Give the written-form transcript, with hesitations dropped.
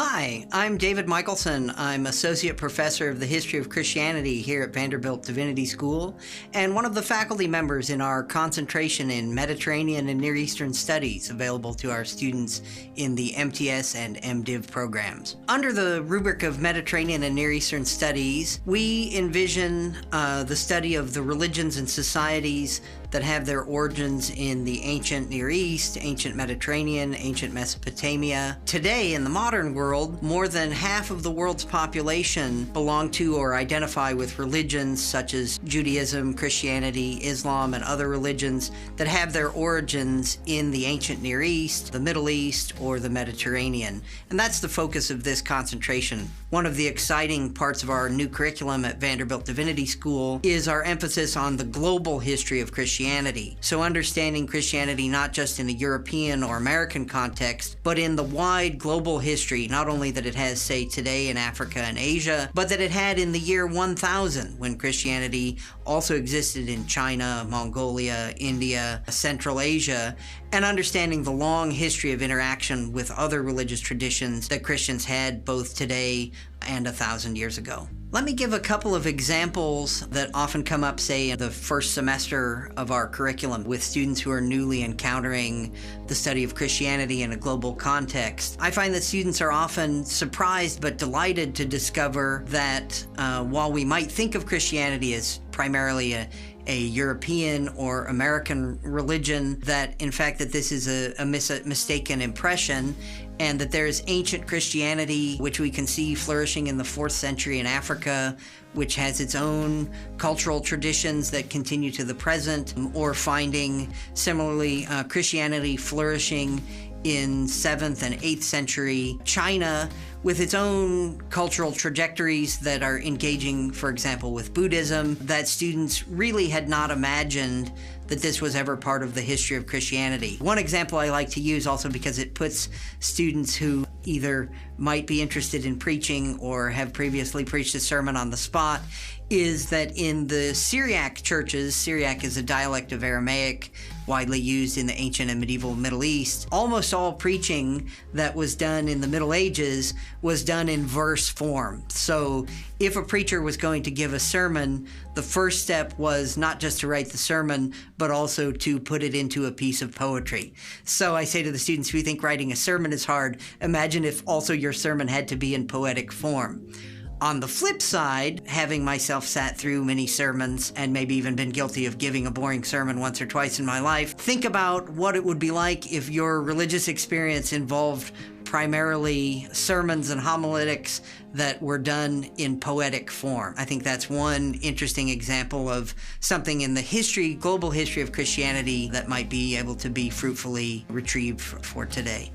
Hi, I'm David Michelson. I'm Associate Professor of the History of Christianity here at Vanderbilt Divinity School and one of the faculty members in our concentration in Mediterranean and Near Eastern Studies available to our students in the MTS and MDiv programs. Under the rubric of Mediterranean and Near Eastern Studies, we envision the study of the religions and societies that have their origins in the ancient Near East, ancient Mediterranean, ancient Mesopotamia. Today, in the modern world, more than half of the world's population belong to or identify with religions such as Judaism, Christianity, Islam, and other religions that have their origins in the ancient Near East, the Middle East, or the Mediterranean. And that's the focus of this concentration. One of the exciting parts of our new curriculum at Vanderbilt Divinity School is our emphasis on the global history of Christianity. So understanding Christianity not just in a European or American context, but in the wide global history, not only that it has, say, today in Africa and Asia, but that it had in the year 1000 when Christianity also existed in China, Mongolia, India, Central Asia, and understanding the long history of interaction with other religious traditions that Christians had both today and 1,000 years ago. Let me give a couple of examples that often come up, say, in the first semester of our curriculum with students who are newly encountering the study of Christianity in a global context. I find that students are often surprised but delighted to discover that while we might think of Christianity as primarily a European or American religion, that in fact that this is a mistaken impression, and that there's ancient Christianity, which we can see flourishing in the 4th century in Africa, which has its own cultural traditions that continue to the present, or finding similarly Christianity flourishing in 7th and 8th century China with its own cultural trajectories that are engaging, for example, with Buddhism, that students really had not imagined that this was ever part of the history of Christianity. One example I like to use also because it puts students who either might be interested in preaching or have previously preached a sermon on the spot is that in the Syriac churches, Syriac is a dialect of Aramaic widely used in the ancient and medieval Middle East, almost all preaching that was done in the Middle Ages was done in verse form. So if a preacher was going to give a sermon, the first step was not just to write the sermon, but also to put it into a piece of poetry. So I say to the students, if you think writing a sermon is hard, imagine if also your sermon had to be in poetic form. On the flip side, having myself sat through many sermons and maybe even been guilty of giving a boring sermon once or twice in my life, think about what it would be like if your religious experience involved primarily sermons and homiletics that were done in poetic form. I think that's one interesting example of something in the global history of Christianity that might be able to be fruitfully retrieved for today.